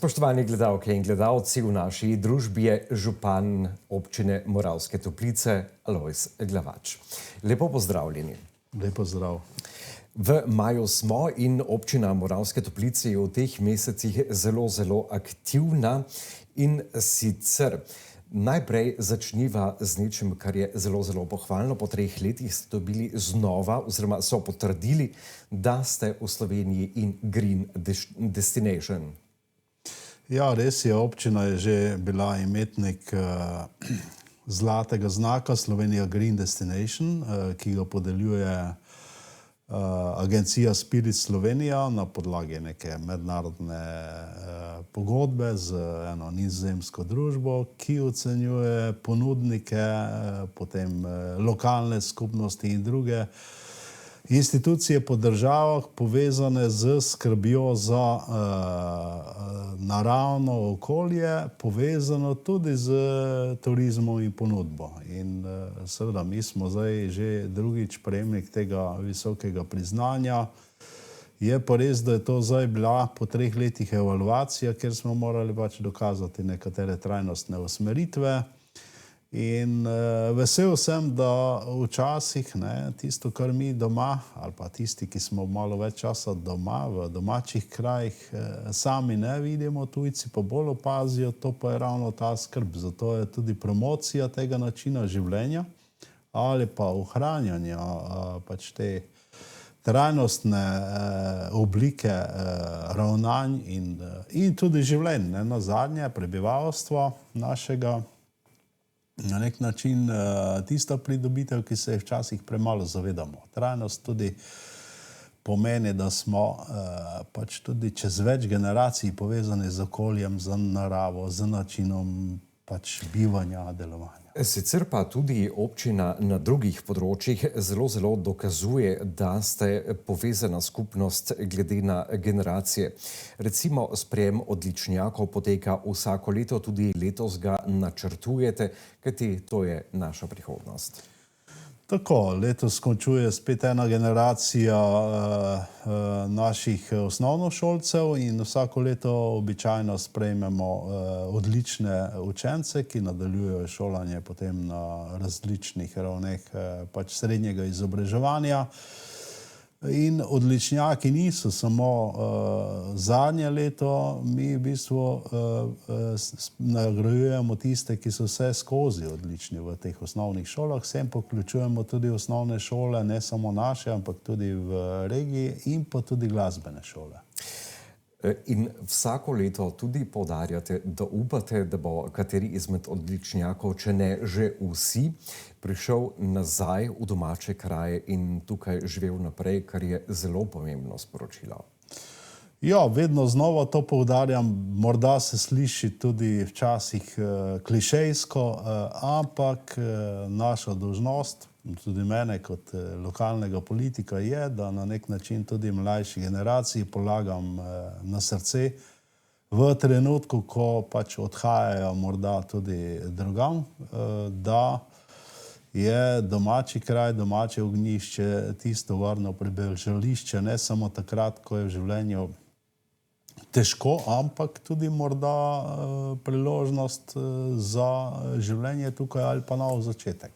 Spoštovani gledalke in gledalci, v naši družbi je župan občine Moravske Toplice, Alojz Glavač. Lepo pozdravljeni. Lep pozdrav. V maju smo in občina Moravske Toplice je v teh mesecih zelo aktivna in sicer najprej začniva z nečim, kar je zelo pohvalno. Po 3 letih ste dobili znova oziroma so potrdili, da ste v Sloveniji in Green Destination. Ja, res je, občina je že bila imetnik zlatega znaka Slovenija Green Destination, ki ga podeljuje agencija Spirit Slovenija na podlagi neke mednarodne pogodbe z eno nizozemsko družbo, ki ocenjuje ponudnike, potem lokalne skupnosti in druge institucije po državah povezane z skrbjo za naravno okolje, povezano tudi z turizmom in ponudbo. In seveda mi smo zdaj že drugič prejemnik tega visokega priznanja. Je pa res, da je to zdaj bila po 3 letih evalvacija, kjer smo morali pač dokazati nekatere trajnostne usmeritve. In vesel sem, da včasih tisto, kar mi doma, ali pa tisti, ki smo malo več časa doma, v domačih krajih, sami ne vidimo, tujci pa bolj opazijo, to pa je ravno ta skrb. Zato je tudi promocija tega načina življenja ali pa ohranjanja pač te trajnostne oblike ravnanj in tudi življenj. Nazadnje prebivalstvo našega na nek način tista pridobitev, ki se je včasih premalo zavedamo. Trajnost tudi pomeni, da smo pač tudi čez več generacij povezani z okoljem, z naravo, z načinom pač bivanja, delovanja. Sicer pa tudi občina na drugih področjih zelo dokazuje, da ste povezana skupnost glede na generacije. Recimo sprejem odličnjakov poteka vsako leto, tudi letos ga načrtujete, kajti to je naša prihodnost. Tako, letos končuje spet ena generacija naših osnovnošolcev in vsako leto običajno sprejmemo odlične učence, ki nadaljujejo šolanje potem na različnih ravneh pač srednjega izobraževanja. In odličnjaki niso samo zadnje leto, mi v bistvu nagrajujemo tiste, ki so vse skozi odlični v teh osnovnih šolah. Sem pa vključujemo tudi osnovne šole, ne samo naše, ampak tudi v regiji in pa tudi glasbene šole. In vsako leto tudi poudarjate, da upate, da bo kateri izmed odličnjakov, če ne že vsi, prišel nazaj v domače kraje in tukaj živel naprej, kar je zelo pomembno sporočilo. Ja, vedno znova to poudarjam, morda se sliši tudi včasih klišejsko, ampak naša dolžnost, tudi mene kot lokalnega politika je, da na nek način tudi mlajši generaciji polagam na srce v trenutku, ko pač odhajajo morda tudi drugam, da je domači kraj, domače ognjišče, tisto varno prebivališče, ne samo takrat, ko je v življenju težko, ampak tudi morda priložnost za življenje tukaj ali pa nov začetek.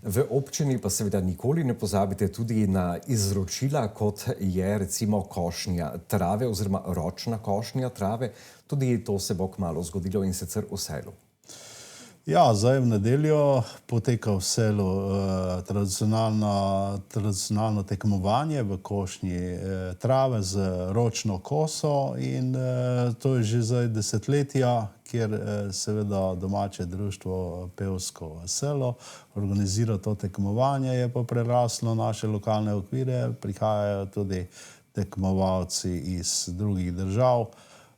V občini pa seveda nikoli ne pozabite tudi na izročila, kot je recimo košnja trave oziroma ročna košnja trave. Tudi to se bo kmalu zgodilo in sicer v Selu. Ja, zdaj v nedeljo poteka v Selu tradicionalno tekmovanje v košnji trave z ročno koso in to je že zdaj desetletja, kjer seveda domače društvo Pevsko selo organizira to tekmovanje, je pa preraslo naše lokalne okvire, prihajajo tudi tekmovalci iz drugih držav.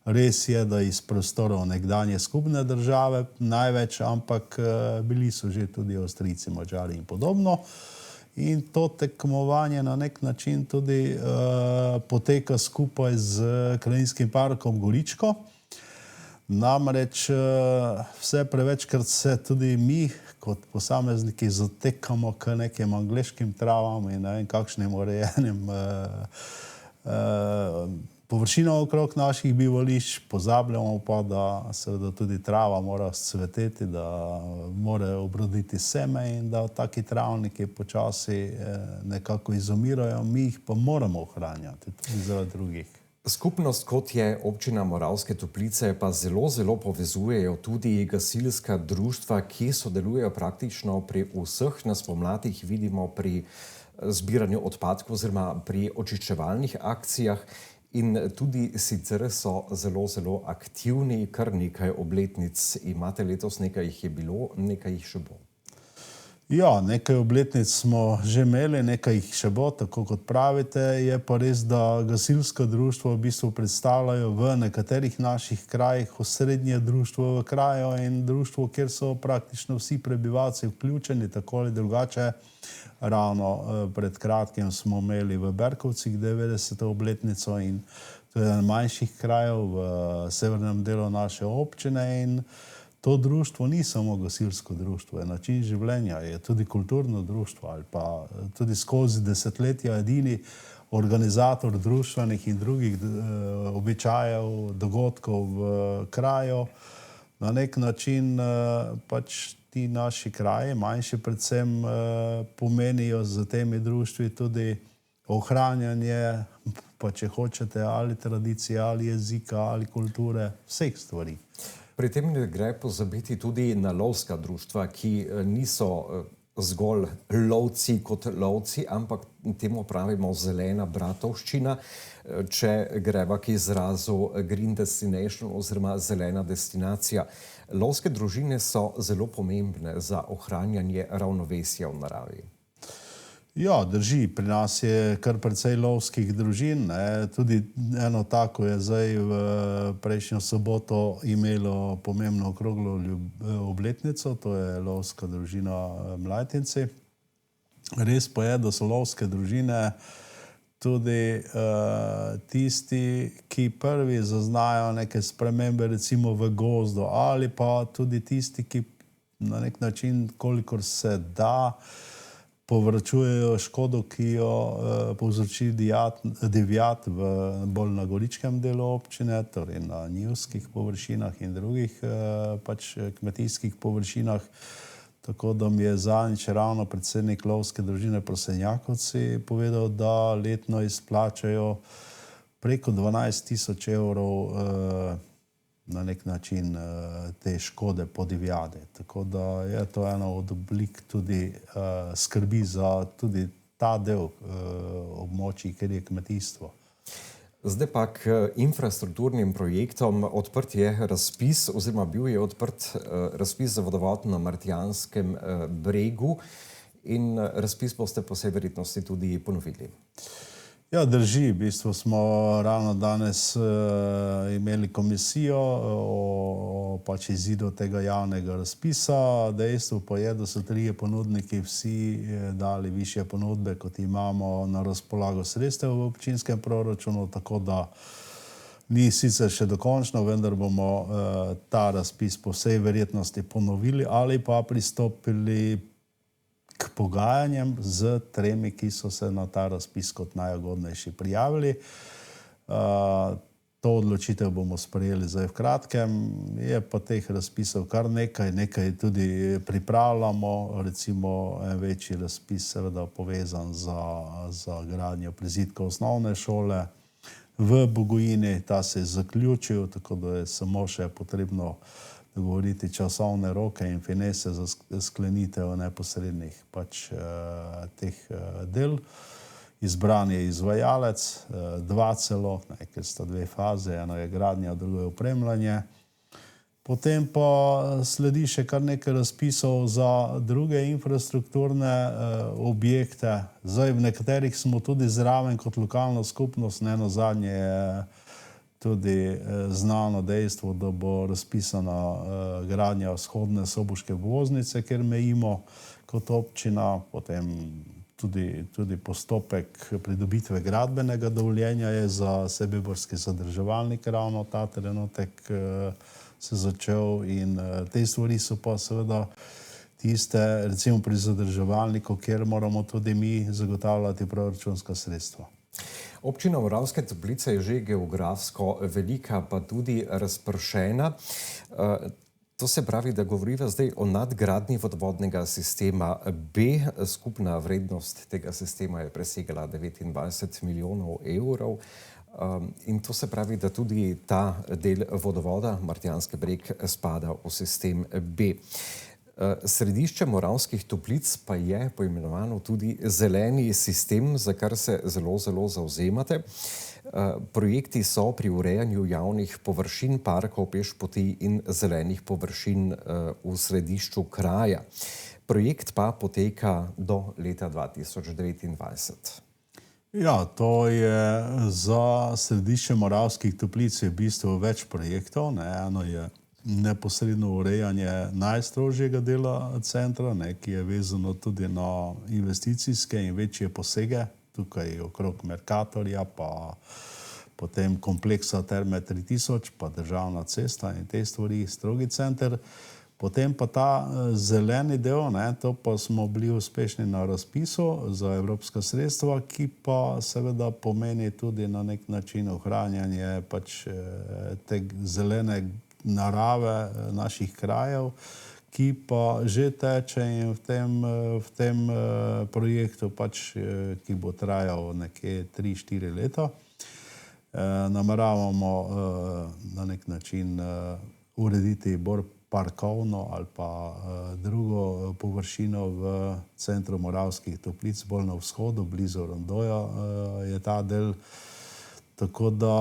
Res je, da iz prostorov nekdanje skupne države največ, ampak bili so že tudi Avstrijci, Madžari in podobno. In to tekmovanje na nek način tudi poteka skupaj z Krajinskim parkom Goričko. Namreč vse prevečkrat se tudi mi kot posamezniki zatekamo k nekim angleškim travam in ne vem kakšnim urejenim površino okrog naših bivališč, pozabljamo pa, da seveda tudi trava mora cveteti, da mora obroditi seme in da taki travniki počasi nekako izumirajo, mi jih pa moramo ohranjati tudi zaradi drugih. Skupnost, kot je občina Moravske Toplice, pa zelo povezujejo tudi gasilska društva, ki sodelujejo praktično pri vseh, na spomladi jih vidimo pri zbiranju odpadkov oziroma pri očiščevalnih akcijah. In tudi sicer so zelo aktivni, kar nekaj obletnic imate letos, nekaj jih je bilo, nekaj jih še bo. Ja, nekaj obletnic smo že imeli, nekaj jih še bo, tako kot pravite. Je pa res, da gasilska društva v bistvu predstavljajo v nekaterih naših krajih osrednje društvo v kraju in društvo, kjer so praktično vsi prebivalci vključeni, tako ali drugače. Ravno pred kratkim smo imeli v Berkovcih 90. obletnico in to je eden manjših krajev v severnem delu naše občine in to društvo ni samo gasilsko društvo, je način življenja, je tudi kulturno društvo ali pa tudi skozi desetletja edini organizator društvenih in drugih običajev, dogodkov v kraju. Na nek način pač ti naši kraji, manjši predvsem, pomenijo z temi društvi tudi ohranjanje, pa če hočete, ali tradicije, ali jezika, ali kulture, vseh stvari. Pri tem ne gre pozabiti tudi na lovska društva, ki niso zgolj lovci kot lovci, ampak temu pravimo zelena bratovščina, če greva k izrazu Green Destination oziroma zelena destinacija. Lovske družine so zelo pomembne za ohranjanje ravnovesja v naravi. Ja, drži. Pri nas je kar precej lovskih družin. Tudi eno tako je zdaj v prejšnjo soboto imelo pomembno okroglo obletnico, to je lovska družina Mlajtinci. Res pa je, da so lovske družine tudi tisti, ki prvi zaznajo neke spremembe recimo v gozdu ali pa tudi tisti, ki na nek način, kolikor se da, povračujejo škodo, ki jo povzroči divjad bolj na goričkem delu občine, torej na njivskih površinah in drugih pač kmetijskih površinah. Tako da mi je zadnjič ravno predsednik lovske družine Prosenjakovci povedal, da letno izplačajo preko 12.000 evrov na nek način te škode po divjadi. Tako da je to ena od oblik tudi skrbi za tudi ta del območij, kjer je kmetijstvo. Zdaj pa k infrastrukturnim projektom. Odprt je razpis, oziroma bil je odprt razpis za vodovod na Martijanskem bregu in razpis boste po vsej verjetnosti tudi ponovili. Ja, drži. V bistvu smo ravno danes imeli komisijo o pač izidu tega javnega razpisa. Dejstvo pa je, da so trije ponudniki vsi dali višje ponudbe, kot imamo na razpolago sredstev v občinskem proračunu, tako da ni sicer še dokončno, vendar bomo ta razpis po vsej verjetnosti ponovili ali pa pristopili k pogajanjem z tremi, ki so se na ta razpis kot najugodnejši prijavili. To odločitev bomo sprejeli zdaj v kratkem. Je pa teh razpisov kar nekaj tudi pripravljamo. Recimo en večji razpis seveda povezan za gradnjo prizidka osnovne šole v Bogojini. Ta se je zaključil, tako da je samo še potrebno dogovoriti časovne roke in finese za sklenitev neposrednih pač teh del. Izbran je izvajalec, dva celo, ker sta dve faze, eno je gradnja, drugo je opremljanje. Potem pa sledi še kar nekaj razpisov za druge infrastrukturne objekte. Zdaj v nekaterih smo tudi zraven kot lokalna skupnost, nenazadnje je tudi znano dejstvo, da bo razpisana gradnja vzhodne soboške obvoznice, kjer mejimo kot občina, potem tudi postopek pridobitve gradbenega dovoljenja je za sebeborski zadrževalnik ravno ta trenutek se začel in te stvari so pa seveda tiste, recimo pri zadrževalniku, kjer moramo tudi mi zagotavljati proračunska sredstva. Občina Moravske Toplice je že geografsko velika, pa tudi razpršena. To se pravi, da govoriva zdaj o nadgradnji vodovodnega sistema B. Skupna vrednost tega sistema je presegala 29 milijonov evrov. In to se pravi, da tudi ta del vodovoda Martjanski breg spada v sistem B. Središče Moravskih Toplic pa je poimenovano tudi zeleni sistem, za kar se zelo zavzemate. Projekti so pri urejanju javnih površin, parkov, pešpoti in zelenih površin v središču kraja. Projekt pa poteka do leta 2029. Ja, to je za središče Moravskih Toplic je v bistvu več projektov. Eno je neposredno urejanje najstrožjega dela centra, ki je vezano tudi na investicijske in večje posege. Tukaj okrog Mercatorja, pa potem kompleksa Terme 3000, pa državna cesta in te stvari, strogi center. Potem pa ta zeleni del, to pa smo bili uspešni na razpisu za evropska sredstva, ki pa seveda pomeni tudi na nek način ohranjanje te zelene narave naših krajev, ki pa že teče in v tem projektu, ki bo trajal nekje 3-4 leta, nameravamo na nek način urediti bolj parkovno ali pa drugo površino v centru Moravskih Toplic, bolj na vzhodu, blizu Rondoja je ta del. Tako da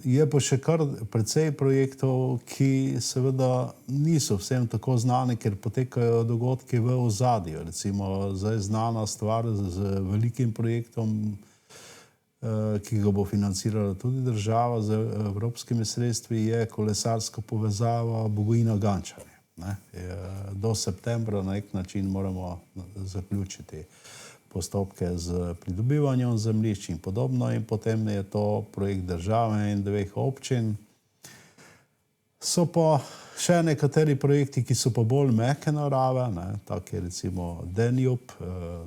je pa še kar precej projektov, ki seveda niso vsem tako znani, ker potekajo dogodki v ozadju. Recimo zdaj znana stvar z velikim projektom, ki ga bo financirala tudi država z evropskimi sredstvi, je kolesarska povezava Bogojina-Gančarje. Do septembra na nek način moramo zaključiti postopke z pridobivanjem zemljišč in podobno, in potem je to projekt države in 2 občin. So pa še nekateri projekti, ki so pa bolj mehke narave, tak je recimo Danube,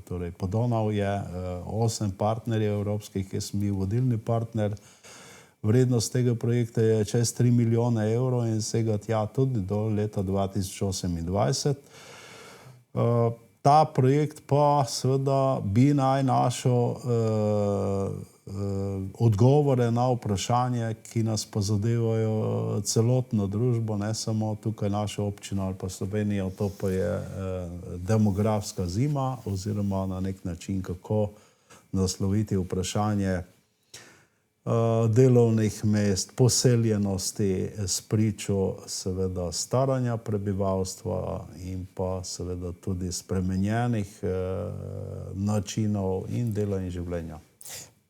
torej Podonavje, 8 partnerjev evropskih, ki smo mi vodilni partner. Vrednost tega projekta je čez 3 milijone evrov in sega tja tudi do leta 2028. Ta projekt pa seveda bi naj našel odgovore na vprašanje, ki nas pa zadevajo celotno družbo, ne samo tukaj našo občino ali pa Slovenijo. To pa je demografska zima oziroma na nek način, kako nasloviti vprašanje delovnih mest, poseljenosti spričo seveda staranja prebivalstva in pa seveda tudi spremenjenih načinov in dela in življenja.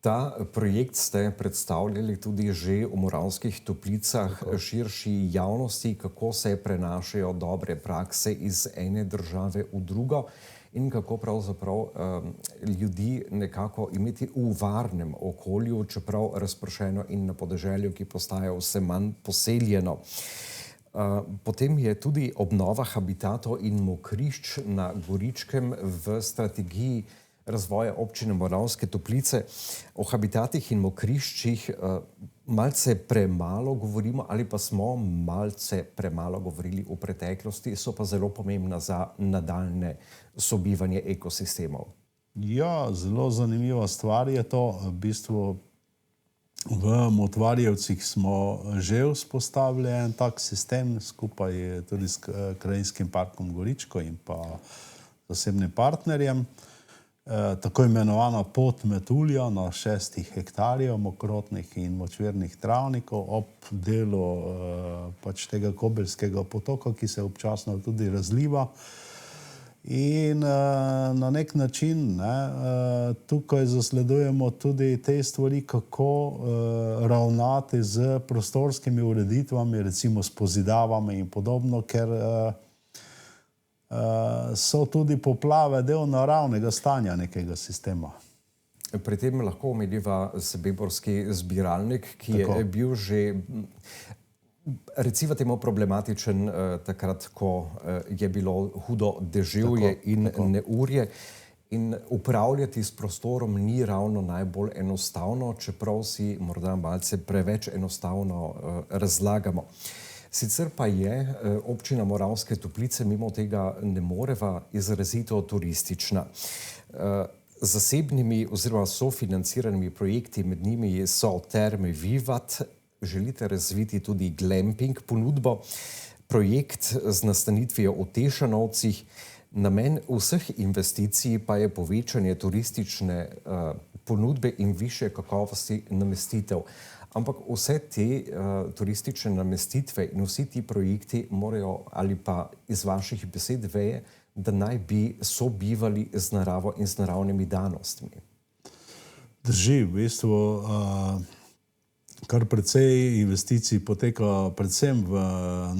Ta projekt ste predstavljali tudi že v Moravskih Toplicah širši javnosti, kako se prenašajo dobre prakse iz ene države v drugo in kako pravzaprav ljudi nekako imeti v varnem okolju, čeprav razpršeno in na podeželju, ki postaja vse manj poseljeno. Potem je tudi obnova habitatov in mokrišč na Goričkem v strategiji razvoja občine Moravske Toplice. O habitatih in mokriščih malce premalo govorimo ali pa smo malce premalo govorili v preteklosti, so pa zelo pomembna za nadaljne sobivanje ekosistemov. Ja, zelo zanimiva stvar je to. V bistvu v Motvarjevcih smo že vzpostavili en tak sistem skupaj tudi s Krajinskim parkom Goričko in pa zasebnim partnerjem. Tako imenovana pot Metulja na 6 hektarjev mokrotnih in močvirnih travnikov ob delu tega Kobeljskega potoka, ki se občasno tudi razliva. In na nek način tukaj zasledujemo tudi te stvari, kako ravnati z prostorskimi ureditvami, recimo s pozidavami in podobno, ker so tudi poplave del naravnega stanja nekega sistema. Pri tem lahko omeniva sebeborski zbiralnik, ki je bil že, recimo temu, problematičen takrat, ko je bilo hudo deževje in neurje. In upravljati s prostorom ni ravno najbolj enostavno, čeprav si morda malce preveč enostavno razlagamo. Sicer pa je občina Moravske Toplice mimo tega ne moreva izrazito turistična. Zasebnimi oziroma sofinanciranimi projekti, med njimi so Terme Vivat, želite razviti tudi glamping ponudbo, projekt z nastanitvijo v Tešanovcih. Namen vseh investicij pa je povečanje turistične ponudbe in višje kakovosti namestitev. Ampak vse te turistične namestitve in vsi ti projekti morajo, ali pa iz vaših besed veje, da naj bi sobivali z naravo in z naravnimi danostmi. Drži, v bistvu kar precej investicij poteka predvsem v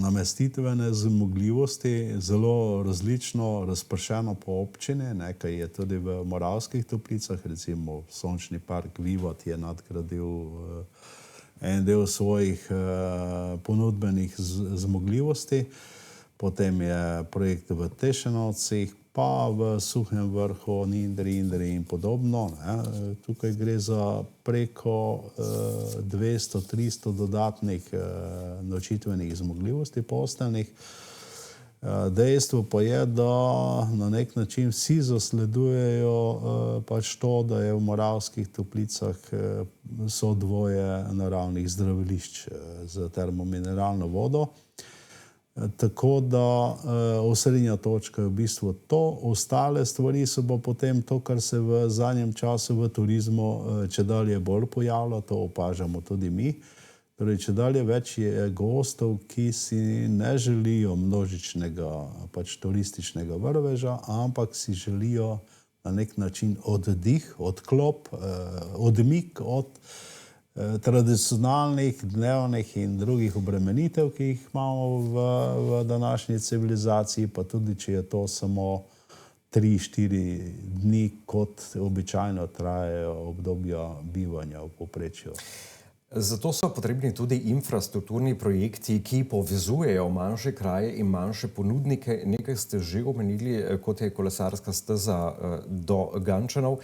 namestitvene zmogljivosti, zelo različno razpršeno po občini, nekaj je tudi v Moravskih Toplicah, recimo Sončni park Vivat je nadgradil en del svojih ponudbenih zmogljivosti, potem je projekt v Tešanovcih, pa v Suhem Vrhu, Nindri in podobno. Tukaj gre za preko 200-300 dodatnih nočitvenih zmogljivosti postelnih. Dejstvo pa je, da na nek način vsi zasledujejo pač to, da je v Moravskih Toplicah so dvoje naravnih zdravilišč z termomineralno vodo. Tako da osrednja točka je v bistvu to. Ostale stvari so pa potem to, kar se v zadnjem času v turizmu čedalje bolj pojavlja, to opažamo tudi mi. Torej, čedalje več je gostov, ki si ne želijo množičnega pač turističnega vrveža, ampak si želijo na nek način oddih, odklop, odmik od tradicionalnih, dnevnih in drugih obremenitev, ki jih imamo v današnji civilizaciji, pa tudi, če je to samo 3-4 dni, kot običajno trajajo obdobja bivanja v povprečju. Zato so potrebni tudi infrastrukturni projekti, ki povezujejo manjše kraje in manjše ponudnike. Nekaj ste že omenili, kot je kolesarska steza do Gančanov.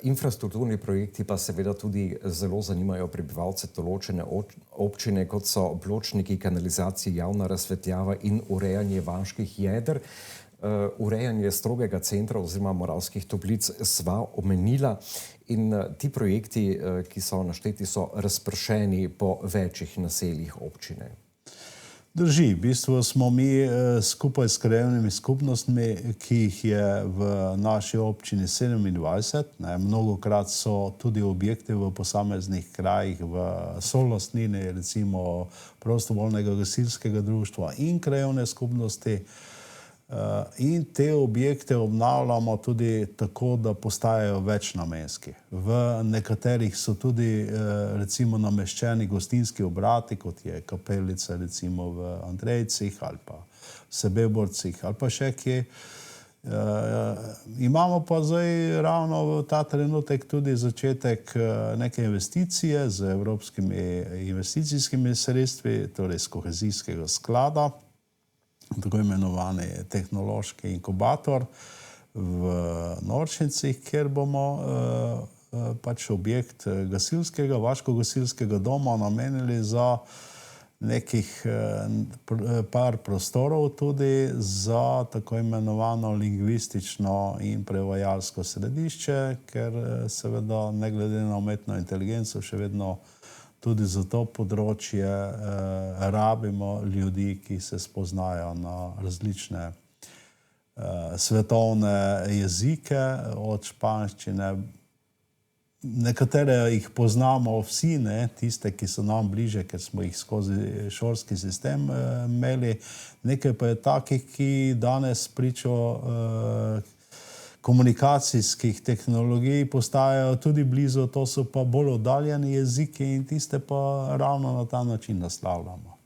Infrastrukturni projekti pa seveda tudi zelo zanimajo prebivalce določene občine, kot so pločniki, kanalizacije, javna razsvetljava in urejanje vaških jeder. Urejanje strogega centra oziroma Moravskih Toplic sva omenila in ti projekti, ki so našteti, so razpršeni po večjih naseljih občine. Drži, v bistvu smo mi skupaj s krajevnimi skupnostmi, ki jih je v naši občini 27, mnogokrat so tudi objekti v posameznih krajih v solastnini, recimo prostovoljnega gasilskega društva in krajevne skupnosti. In te objekte obnavljamo tudi tako, da postajajo večnamenski. V nekaterih so tudi recimo nameščeni gostinski obrati, kot je kapelica recimo v Andrejcih ali pa v Sebeborcih ali pa še kje. Imamo pa zdaj ravno v ta trenutek tudi začetek neke investicije z evropskimi investicijskimi sredstvi, torej z kohezijskega sklada, tako imenovani tehnološki inkubator v Norčincih, kjer bomo pač objekt gasilskega, vaško-gasilskega doma namenili za nekih par prostorov tudi za tako imenovano lingvistično in prevajalsko središče, ker seveda ne glede na umetno inteligenco še vedno tudi za to področje rabimo ljudi, ki se spoznajo na različne svetovne jezike, od španščine. Nekatere jih poznamo vsi, tiste, ki so nam bliže, ker smo jih skozi šolski sistem imeli. Nekaj pa je takih, ki danes pričo komunikacijskih tehnologij postajajo tudi blizu, to so pa bolj oddaljeni jeziki in tiste pa ravno na ta način naslavljamo.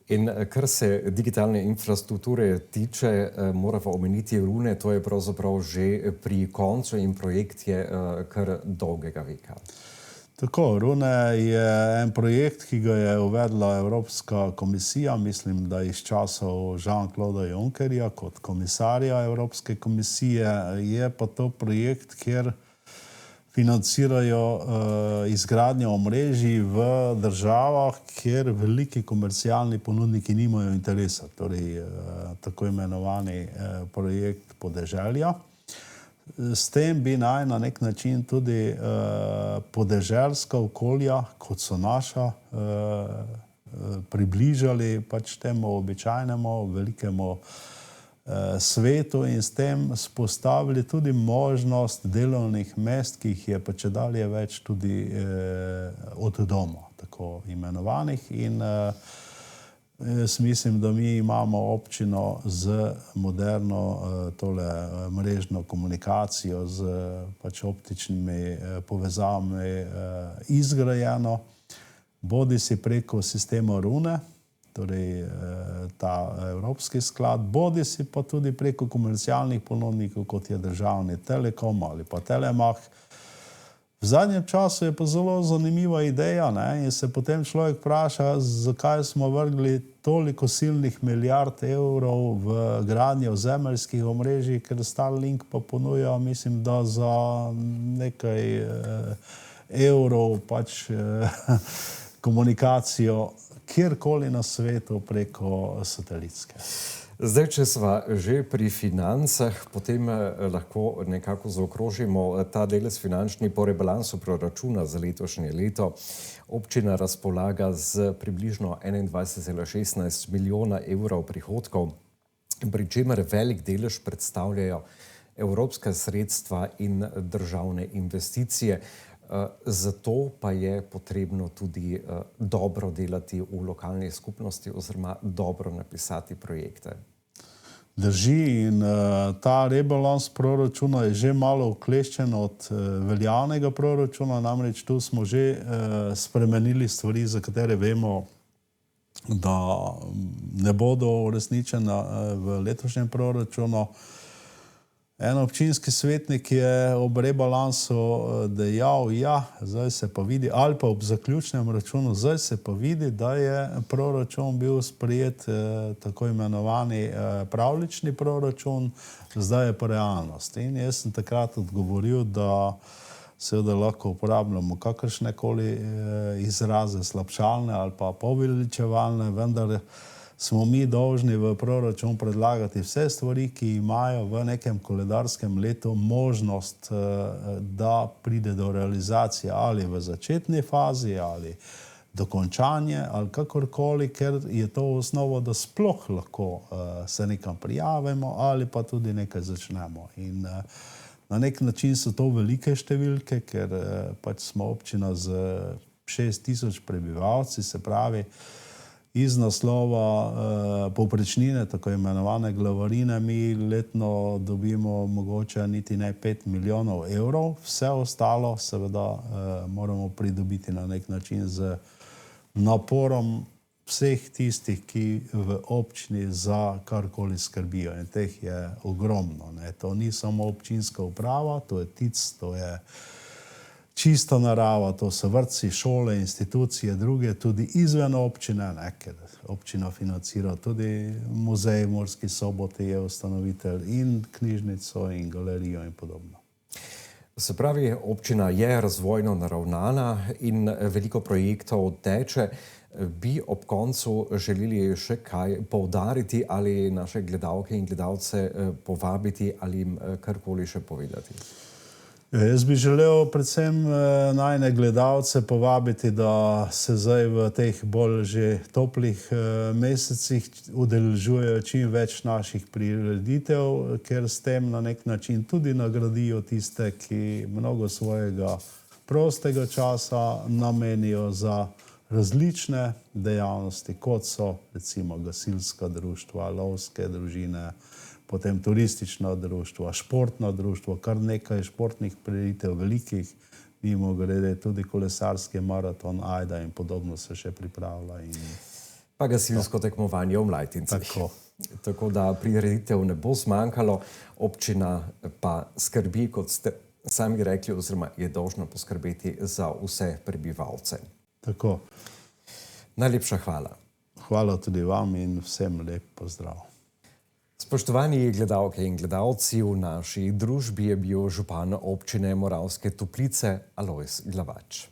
In kar se digitalne infrastrukture tiče, moramo omeniti rune, to je pravzaprav že pri koncu in projekt je kar dolgega veka. Tako, Rune je en projekt, ki ga je uvedla Evropska komisija, mislim, da iz časov Jean-Claude Junckerja kot komisarja Evropske komisije. Je pa to projekt, kjer financirajo izgradnjo omrežij v državah, kjer veliki komercialni ponudniki nimajo interesa. Torej, tako imenovani projekt podeželja. S tem bi naj na nek način tudi podeželska okolja, kot so naša, približali pač temu običajnemu, velikemu svetu in s tem spostavili tudi možnost delovnih mest, ki jih je pa čedalje več tudi od doma, tako imenovanih. In jaz mislim, da mi imamo občino z moderno tole mrežno komunikacijo, z pač optičnimi povezavami izgrajeno, bodisi preko sistema Rune, torej ta evropski sklad, bodisi pa tudi preko komercialnih ponudnikov, kot je državni Telekom ali pa Telemach. V zadnjem času je pa zelo zanimiva ideja, ne? In se potem človek vpraša, zakaj smo vrgli toliko silnih milijard evrov v gradnjo zemeljskih omrežij, ker Starlink pa ponuja, mislim, da za nekaj evrov pač komunikacijo kjerkoli na svetu preko satelitske. Zdaj, če sva že pri financah, potem lahko nekako zaokrožimo ta del s finančni po rebalansu proračuna za letošnje leto. Občina razpolaga z približno 21,16 milijona evrov prihodkov, pri čemer velik delež predstavljajo evropska sredstva in državne investicije. Zato pa je potrebno tudi dobro delati v lokalni skupnosti oziroma dobro napisati projekte. Drži, in ta rebalans proračuna je že malo ukleščen od veljavnega proračuna, namreč tu smo že spremenili stvari, za katere vemo, da ne bodo uresničene v letošnjem proračunu. En občinski svetnik je ob rebalansu dejal, ja, zdaj se pa vidi, ali pa ob zaključnem računu, zdaj se pa vidi, da je proračun bil sprejet tako imenovani pravljični proračun, zdaj je pa realnost. In jaz sem takrat odgovoril, da seveda lahko uporabljamo kakršnekoli izraze, slabšalne ali pa poveličevalne, vendar smo mi dolžni v proračun predlagati vse stvari, ki imajo v nekem koledarskem letu možnost, da pride do realizacije ali v začetni fazi, ali dokončanje, ali kakorkoli, ker je to osnovo, da sploh lahko se nekam prijavimo ali pa tudi nekaj začnemo. In na nek način so to velike številke, ker pač smo občina z 6000 prebivalci, se pravi, iz naslova povprečnine, tako imenovane glavarine, mi letno dobimo mogoče niti ne 5 milijonov evrov. Vse ostalo seveda moramo pridobiti na nek način z naporom vseh tistih, ki v občini za karkoli skrbijo. In teh je ogromno, ne. To ni samo občinska uprava, to je TIC, to je čista narava, to so vrtci, šole, institucije, druge, tudi izven občine, ne, ker občina financira tudi muzej Murski Soboti, je ustanovitelj, in knjižnico in galerijo in podobno. Se pravi, občina je razvojno naravnana in veliko projektov teče. Bi ob koncu želeli še kaj poudariti ali naše gledalke in gledalce povabiti ali jim karkoli še povedati? Jaz bi želel predvsem najine gledalce povabiti, da se zdaj v teh bolj že toplih mesecih udeležujejo čim več naših prireditev, ker s tem na nek način tudi nagradijo tiste, ki mnogo svojega prostega časa namenijo za različne dejavnosti, kot so recimo gasilska društva, lovske družine, potem turistično društvo, športno društvo, kar nekaj športnih prireditev velikih, mimogrede tudi kolesarski maraton, Ajda in podobno se še pripravlja. Pa gasilsko tekmovanje v Mlajtincih. Tako da prireditev ne bo zmanjkalo, občina pa skrbi, kot ste sami rekli, oziroma je dolžna poskrbeti za vse prebivalce. Tako. Najlepša hvala. Hvala tudi vam in vsem lep pozdrav. Spoštovani gledalke in gledalci, v naši družbi je bil župan občine Moravske Toplice Alojz Glavač.